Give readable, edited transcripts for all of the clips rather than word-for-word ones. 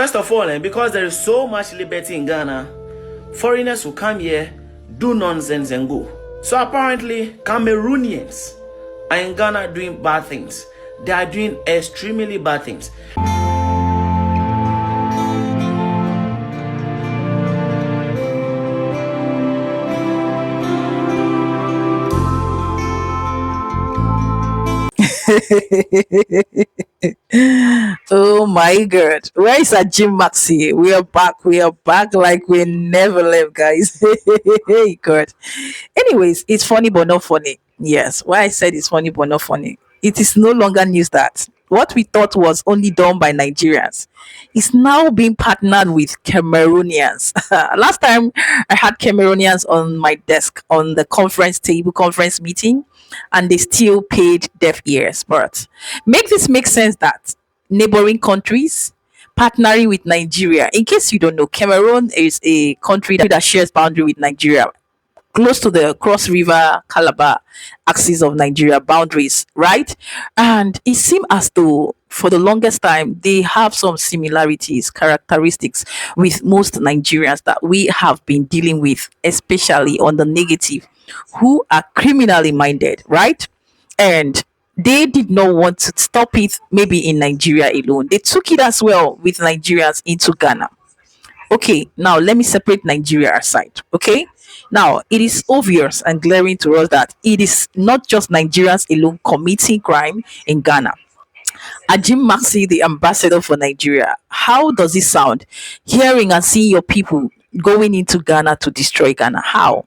First of all, because there is so much liberty in Ghana, foreigners who come here, do nonsense and go. So apparently, Cameroonians are in Ghana doing bad things. They are doing extremely bad things. Oh my God. Where is Ajimmaczyofficial? We are back. We are back like we never left, guys. Hey, God. Anyways, it's funny but not funny. Yes. Why I said it's funny but not funny. It is no longer news that what we thought was only done by Nigerians is now being partnered with Cameroonians. Last time I had Cameroonians on my desk on the conference meeting, and they still paid deaf ears. But make this make sense that neighboring countries partnering with Nigeria. In case you don't know, Cameroon is a country that shares boundary with Nigeria, close to the Cross River Calabar axis of Nigeria boundaries, right? And it seemed as though for the longest time they have some similarities, characteristics with most Nigerians that we have been dealing with, especially on the negative, who are criminally minded, right? And they did not want to stop it maybe in Nigeria alone. They took it as well with Nigerians into Ghana. Okay, now let me separate Nigeria aside. Okay, now it is obvious and glaring to us that it is not just Nigerians alone committing crime in Ghana. Ajimmaczyofficial, the ambassador for Nigeria, how does it sound hearing and seeing your people going into Ghana to destroy Ghana? How?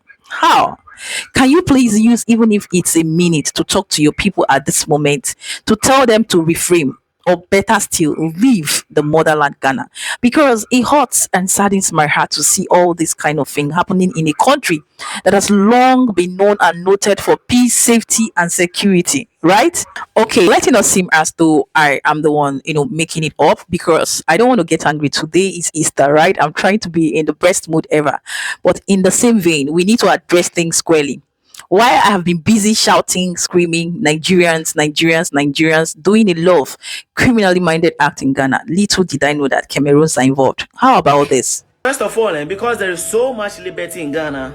Can you please use, even if it's a minute, to talk to your people at this moment to tell them to refrain, or better still, leave the motherland Ghana? Because it hurts and saddens my heart to see all this kind of thing happening in a country that has long been known and noted for peace, safety, and security, right? Okay, let it not seem as though I am the one, making it up, because I don't want to get angry. Today is Easter, right? I'm trying to be in the best mood ever. But in the same vein, we need to address things squarely. Why I have been busy shouting, screaming, Nigerians, Nigerians, Nigerians, doing a lot of criminally minded act in Ghana, little did I know that Cameroons are involved. How about this? First of all, because there is so much liberty in Ghana,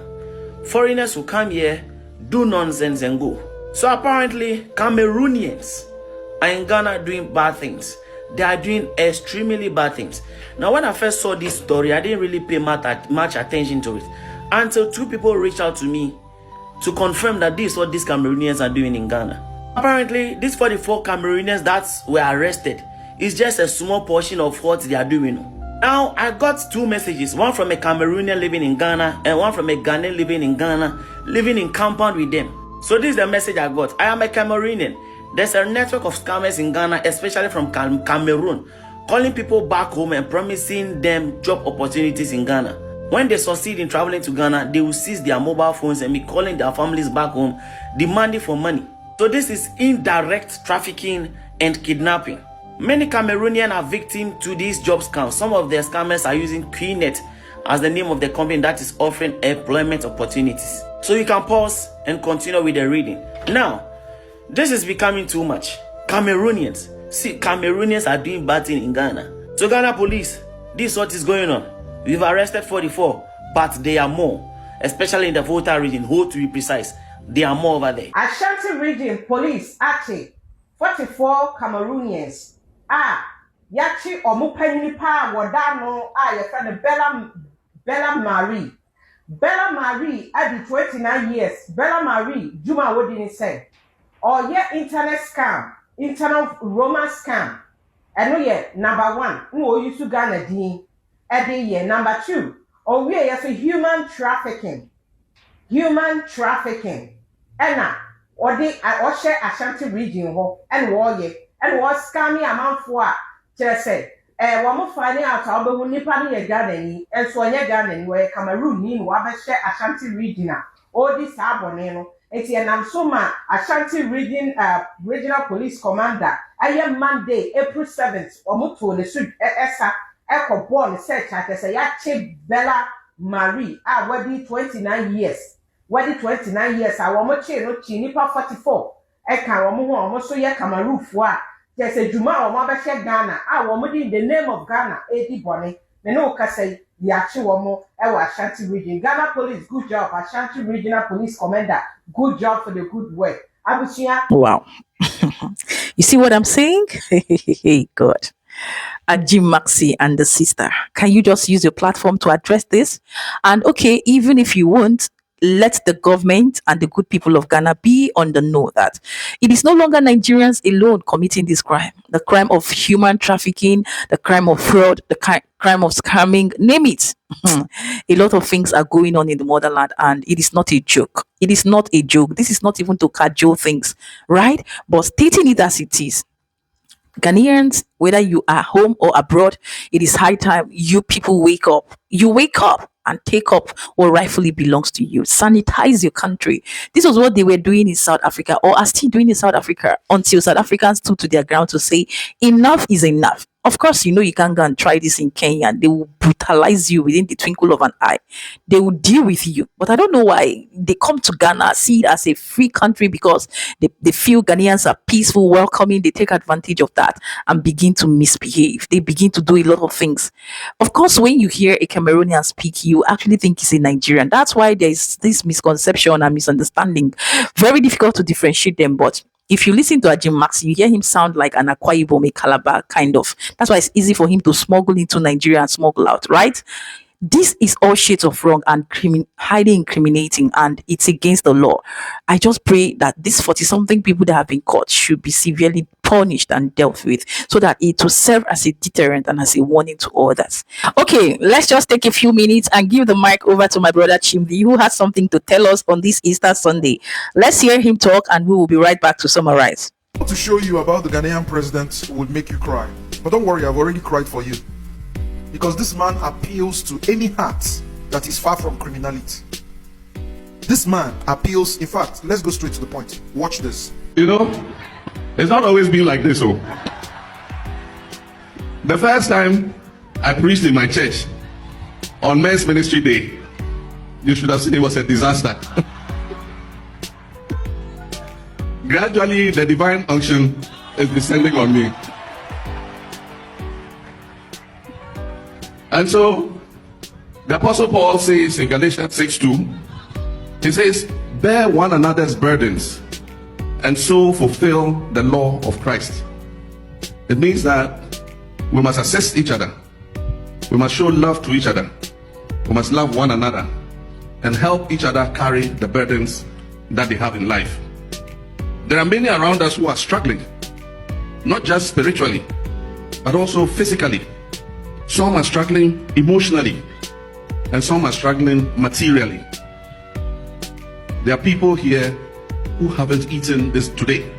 foreigners who come here, do nonsense and go. So apparently, Cameroonians are in Ghana doing bad things. They are doing extremely bad things. Now, when I first saw this story, I didn't really pay much attention to it until two people reached out to me to confirm that this is what these Cameroonians are doing in Ghana. Apparently, these 44 Cameroonians that were arrested is just a small portion of what they are doing. Now, I got two messages, one from a Cameroonian living in Ghana and one from a Ghanaian living in Ghana, living in compound with them. So this is the message I got. I am a Cameroonian. There's a network of scammers in Ghana, especially from Cameroon, calling people back home and promising them job opportunities in Ghana. When they succeed in traveling to Ghana, they will seize their mobile phones and be calling their families back home, demanding for money. So this is indirect trafficking and kidnapping. Many Cameroonians are victims to these job scams. Some of their scammers are using QNet as the name of the company that is offering employment opportunities. So you can pause and continue with the reading. Now, this is becoming too much. Cameroonians are doing bad things in Ghana. So Ghana police, this is what is going on. We've arrested 44, but there are more, especially in the Volta region, to be precise. There are more over there. Ashanti region police actually 44 Cameroonians. Yachi omupeni pa wadano your friend Bella Marie. Bella Marie at 29 years. Bella Marie, Juma what didn't say. Or internet scam, internal romance scam. And number one, no you to Ghana Dean. Every year. Number two, we are human trafficking. Human trafficking. And or they share Ashanti region and war ye and was scammy amount for just say one more finding out how the nipa ye Ghana and so ye Ghana where Cameroon mean what share Ashanti region. All this aboneno. It's an Amsoma Ashanti region regional police commander. I am Monday, April 7th, or Mutu the Sud Esa. Echo born search at say Yachi Bella Marie. Wedding 29 years. Wedding 29 years. I want no chinipa 44. Eka wamu almost so ya Cameroon for There's a Juma or Mabasha Ghana. I want in the name of Ghana, 80 Bonnie. Meno Kase, Yachi Womo, Ewa Ashanti region. Ghana police, good job. Ashanti regional police commander, good job for the good work. Abusia. Wow. You see what I'm saying? God. Ajimmaczyofficial and the sister. Can you just use your platform to address this? And okay, even if you won't, let the government and the good people of Ghana be on the know that it is no longer Nigerians alone committing this crime. The crime of human trafficking, the crime of fraud, the crime of scamming, name it. A lot of things are going on in the motherland, and it is not a joke. It is not a joke. This is not even to cajole things, right? But stating it as it is, Ghanaians, whether you are home or abroad, it is high time you people wake up. You wake up and take up what rightfully belongs to you. Sanitize your country. This was what they were doing in South Africa, or are still doing in South Africa, until South Africans stood to their ground to say enough is enough. Of course, you know you can't go and try this in Kenya, and they will brutalize you within the twinkle of an eye. They will deal with you. But I don't know why they come to Ghana, see it as a free country, because they feel Ghanaians are peaceful, welcoming. They take advantage of that and begin to misbehave. They begin to do a lot of things. Of course, when you hear a Cameroonian speak, you actually think he's a Nigerian. That's why there's this misconception and misunderstanding. Very difficult to differentiate them, but if you listen to Ajimmaczyofficial, you hear him sound like an Akwa Ibom, a Calabar kind of. That's why it's easy for him to smuggle into Nigeria and smuggle out, right? This is all shades of wrong and highly incriminating, and it's against the law. I just pray that these 40-something people that have been caught should be severely punished and dealt with, so that it will serve as a deterrent and as a warning to others. Okay, let's just take a few minutes and give the mic over to my brother Chimdi, who has something to tell us on this Easter Sunday. Let's hear him talk, and we will be right back to summarize. To show you about the Ghanaian president would make you cry. But don't worry, I've already cried for you. Because this man appeals to any heart that is far from criminality. This man appeals, in fact, let's go straight to the point. Watch this. You know, it's not always been like this. Oh, the first time I preached in my church on Men's Ministry Day, you should have seen it was a disaster. Gradually, the divine unction is descending on me. And so, the Apostle Paul says in Galatians 6:2, he says, bear one another's burdens and so fulfill the law of Christ. It means that we must assist each other. We must show love to each other. We must love one another and help each other carry the burdens that they have in life. There are many around us who are struggling, not just spiritually, but also physically. Some are struggling emotionally, and some are struggling materially. There are people here who haven't eaten this today,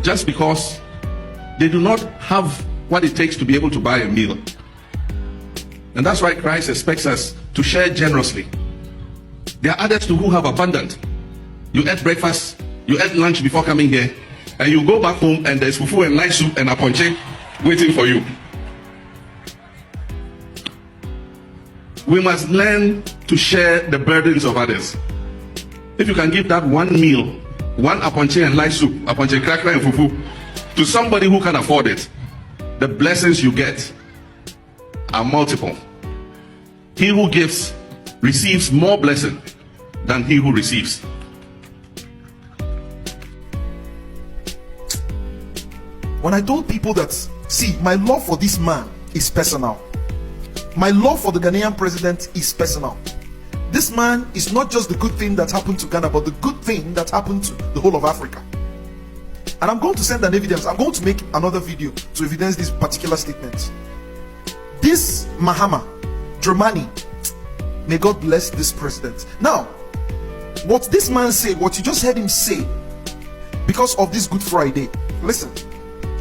just because they do not have what it takes to be able to buy a meal. And that's why Christ expects us to share generously. There are others too who have abundant. You ate breakfast, you ate lunch before coming here, and you go back home and there's fufu and light soup and a ponche waiting for you. We must learn to share the burdens of others. If you can give that one meal, one aponche and light soup, aponche cracker and fufu, to somebody who can afford it, the blessings you get are multiple. He who gives receives more blessing than he who receives. When I told people that, see, my love for this man is personal. My love for the Ghanaian president is personal. This man is not just the good thing that happened to Ghana, but the good thing that happened to the whole of Africa. And I'm going to send an evidence. I'm going to make another video to evidence this particular statement. This Mahama, Germany, may God bless this president. Now, what this man said, what you just heard him say, because of this Good Friday, listen,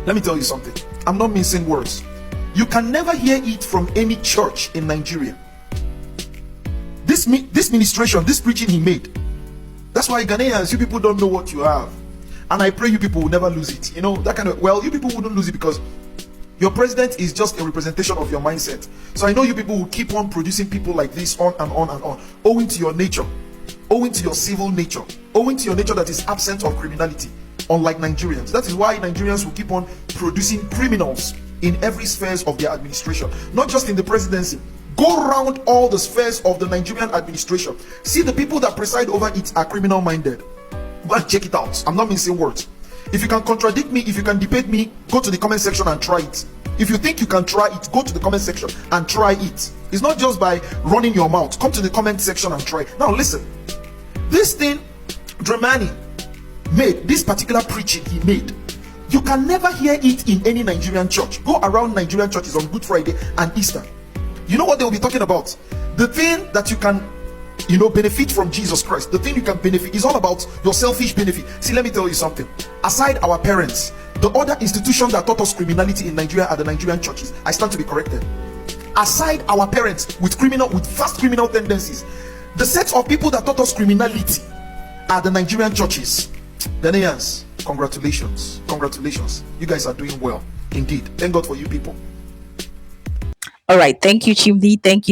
let me tell you something. I'm not mincing words. You can never hear it from any church in Nigeria. This ministration, this preaching he made. That's why Ghanaians, you people don't know what you have. And I pray you people will never lose it. You know, that kind of, well, you people wouldn't lose it because your president is just a representation of your mindset. So I know you people will keep on producing people like this on and on and on, owing to your nature, owing to your civil nature, owing to your nature that is absent of criminality, unlike Nigerians. That is why Nigerians will keep on producing criminals in every spheres of their administration, not just in the presidency. Go around all the spheres of the Nigerian administration. See, the people that preside over it are criminal minded. Go and check it out. I'm not mincing words. If you can contradict me, if you can debate me, go to the comment section and try it. If you think you can try it, go to the comment section and try it. It's not just by running your mouth. Come to the comment section and try. Now listen, this thing Dramani made, this particular preaching he made, you can never hear it in any Nigerian church. Go around Nigerian churches on Good Friday and Easter. You know what they will be talking about? The thing that you can, benefit from Jesus Christ. The thing you can benefit is all about your selfish benefit. See, let me tell you something. Aside our parents, the other institution that taught us criminality in Nigeria are the Nigerian churches. I stand to be corrected. Aside our parents with fast criminal tendencies, the set of people that taught us criminality are the Nigerian churches. Ghanaians, congratulations. You guys are doing well indeed. Thank God for you people. All right, thank you, Chimdi. Thank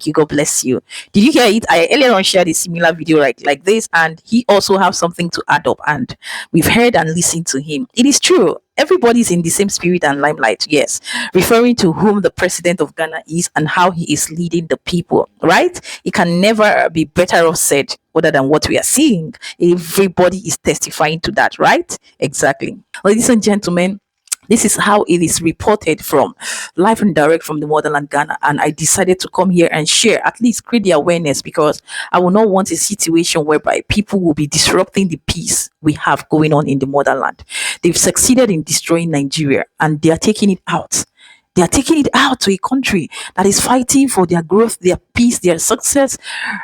you. God bless you. Did you hear it? I earlier on shared a similar video like this, and he also have something to add up, and we've heard and listened to him. It is true. Everybody's in the same spirit and limelight, yes, referring to whom the president of Ghana is and how he is leading the people, right? It can never be better off said other than what we are seeing. Everybody is testifying to that, right? Exactly. Ladies and gentlemen, this is how it is reported from live and direct from the motherland Ghana, and I decided to come here and share, at least create the awareness, because I will not want a situation whereby people will be disrupting the peace we have going on in the motherland. They've succeeded in destroying Nigeria, and they are taking it out. They are taking it out to a country that is fighting for their growth, their peace, their success,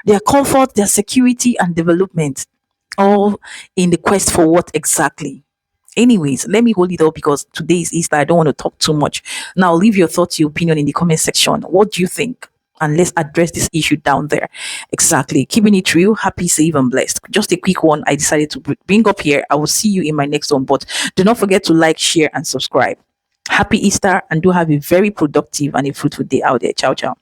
their comfort, their security and development, all in the quest for what exactly? Anyways, let me hold it up because today is Easter. I don't want to talk too much. Now, leave your thoughts, your opinion in the comment section. What do you think? And let's address this issue down there. Exactly. Keeping it real, happy, safe, and blessed. Just a quick one I decided to bring up here. I will see you in my next one. But do not forget to like, share, and subscribe. Happy Easter, and do have a very productive and a fruitful day out there. Ciao, ciao.